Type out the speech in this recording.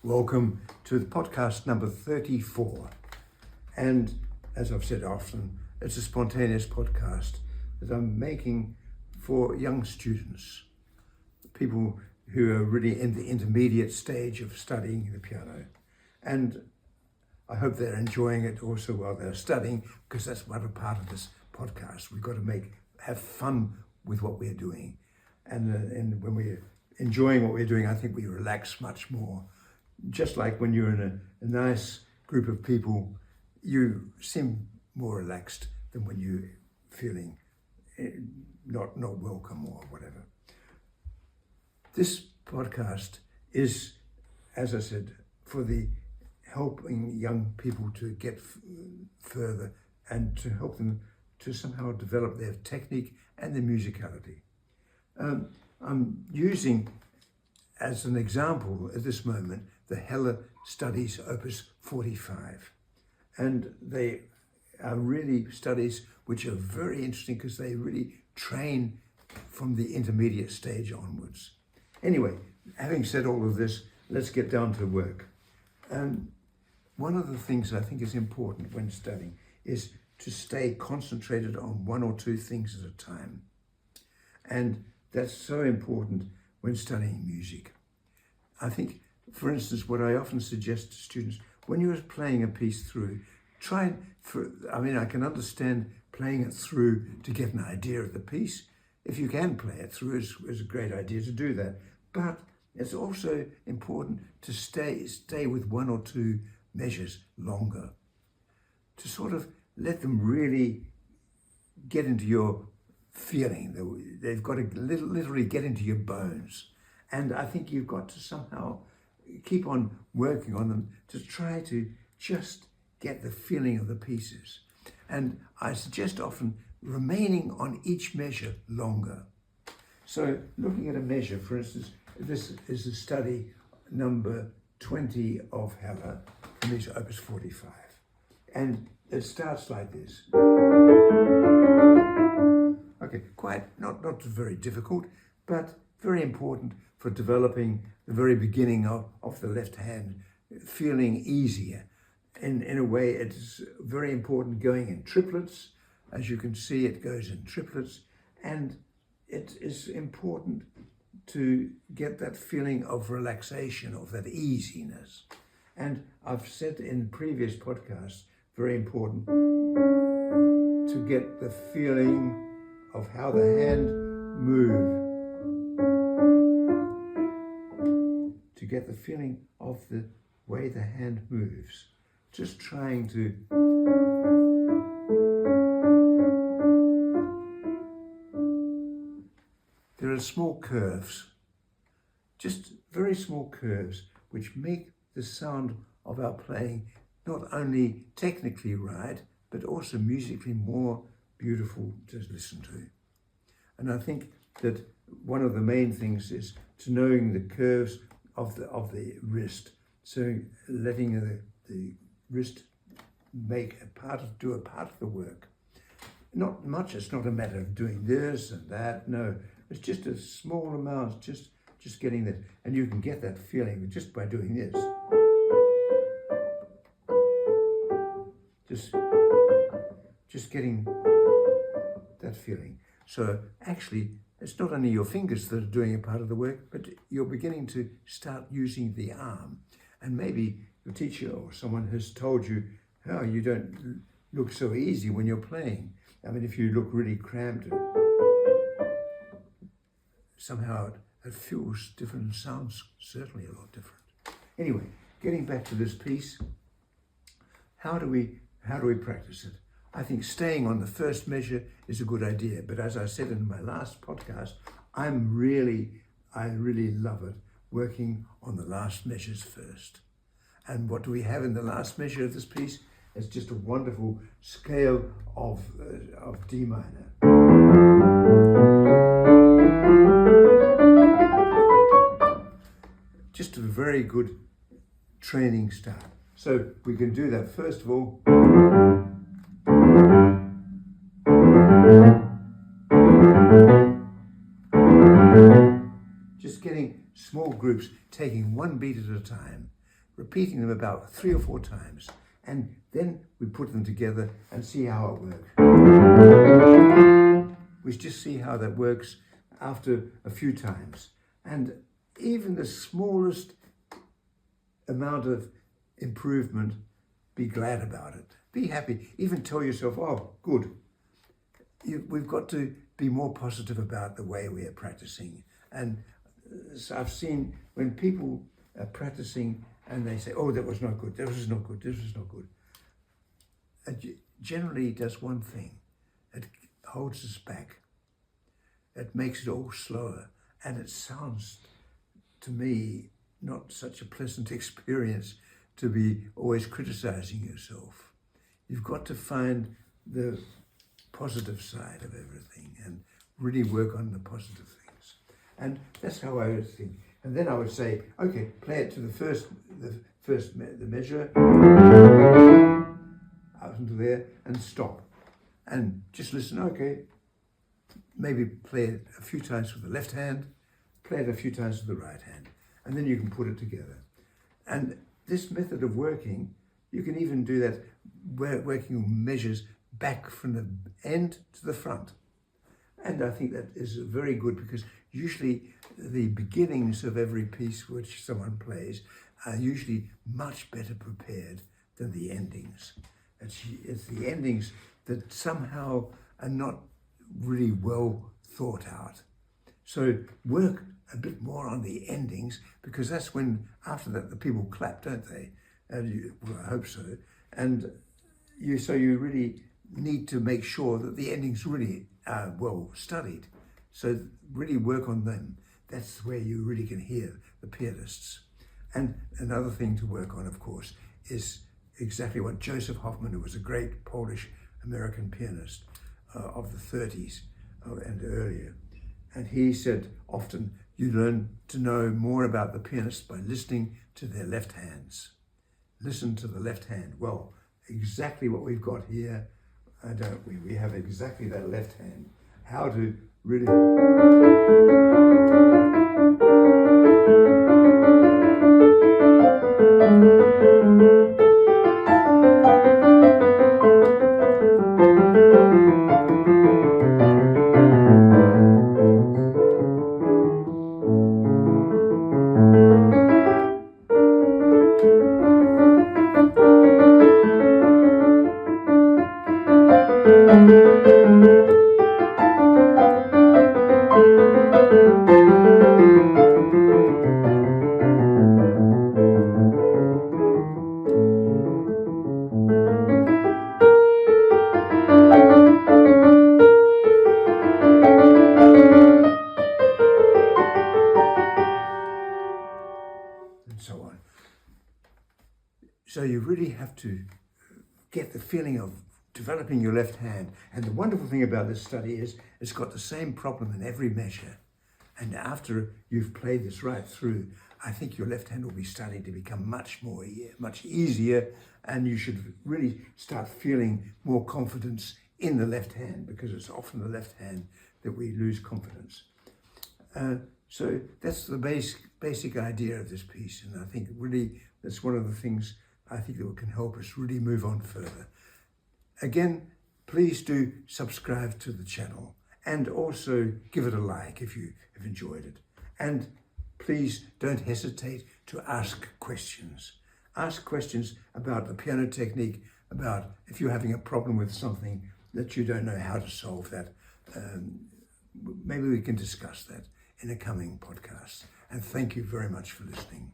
Welcome to the podcast number 34. And as I've said often, it's a spontaneous podcast that I'm making for young students, people who are really in the intermediate stage of studying the piano. And I hope they're enjoying it also while they're studying, because that's one part of this podcast. We've got to have fun with what we're doing. And when we're enjoying what we're doing, I think we relax much more. Just like when you're in a nice group of people, you seem more relaxed than when you're feeling not welcome or whatever. This podcast is, as I said, for the helping young people to get further and to help them to somehow develop their technique and their musicality. I'm using as an example at this moment the Heller Studies Opus 45. And they are really studies which are very interesting because they really train from the intermediate stage onwards. Anyway, having said all of this, let's get down to work. One of the things I think is important when studying is to stay concentrated on one or two things at a time. And that's so important when studying music. I think, for instance, what I often suggest to students, when you're playing a piece through, I can understand playing it through to get an idea of the piece. If you can play it through, it's a great idea to do that. But it's also important to stay with one or two measures longer, to sort of let them really get into your feeling. They've got to literally get into your bones. And I think you've got to somehow keep on working on them to try to just get the feeling of the pieces. And I suggest often remaining on each measure longer. So looking at a measure, for instance, this is the study number 20 of Heller from his Opus 45. And it starts like this. Okay, not very difficult, but very important for developing the very beginning of the left hand, feeling easier. In a way, it's very important going in triplets. As you can see, it goes in triplets. And it is important to get that feeling of relaxation, of that easiness. And I've said in previous podcasts, very important to get the feeling of how the hand moves. To get the feeling of the way the hand moves. Just trying to there are small curves, just very small curves, which make the sound of our playing not only technically right, but also musically more beautiful to listen to. And I think that one of the main things is to knowing the curves of the wrist. So letting the wrist do a part of the work. Not much, it's not a matter of doing this and that, no. It's just a small amount, just getting that. And you can get that feeling just by doing this. Just getting that feeling. So actually, it's not only your fingers that are doing a part of the work, but you're beginning to start using the arm. And maybe your teacher or someone has told you, oh, you don't look so easy when you're playing. I mean, if you look really cramped, somehow it feels different and sounds certainly a lot different. Anyway, getting back to this piece, how do we practice it? I think staying on the first measure is a good idea, but as I said in my last podcast, I really love it working on the last measures first. And what do we have in the last measure of this piece? It's just a wonderful scale of D minor. Just a very good training start. So we can do that first of all. Just getting small groups, taking one beat at a time. repeating them about 3 or 4 times. And then we put them together and see how it works. We just see how that works after a few times. And even the smallest amount of improvement, be glad about it. Be happy. Even tell yourself, oh, good. We've got to be more positive about the way we are practicing. And so I've seen when people are practicing and they say, oh, that was not good, this was not good, this was not good. It generally does one thing. It holds us back. It makes it all slower. And it sounds, to me, not such a pleasant experience to be always criticizing yourself. You've got to find the positive side of everything and really work on the positive things. And that's how I would think. And then I would say, okay, play it to the measure, out into there, and stop. And just listen, okay, maybe play it a few times with the left hand, play it a few times with the right hand, and then you can put it together. And this method of working, you can even do that working measures back from the end to the front. And I think that is very good because usually the beginnings of every piece which someone plays are usually much better prepared than the endings. It's the endings that somehow are not really well thought out. So work a bit more on the endings, because that's when, after that, the people clap, don't they? Well, I hope so. And so you really need to make sure that the endings really are well studied. So really work on them. That's where you really can hear the pianists. And another thing to work on, of course, is exactly what Joseph Hoffman, who was a great Polish-American pianist of the 30s and earlier, and he said often, you learn to know more about the pianist by listening to their left hands. Listen to the left hand. Well, exactly what we've got here, don't we? We have exactly that left hand. How to really... so on. So you really have to get the feeling of developing your left hand. And the wonderful thing about this study is it's got the same problem in every measure. And after you've played this right through, I think your left hand will be starting to become much easier, and you should really start feeling more confidence in the left hand, because it's often the left hand that we lose confidence. So that's the basic idea of this piece, and I think really that's one of the things I think that can help us really move on further. Again, please do subscribe to the channel and also give it a like if you have enjoyed it. And please don't hesitate to ask questions. Ask questions about the piano technique, about if you're having a problem with something that you don't know how to solve that. Maybe we can discuss that in a coming podcast. And thank you very much for listening.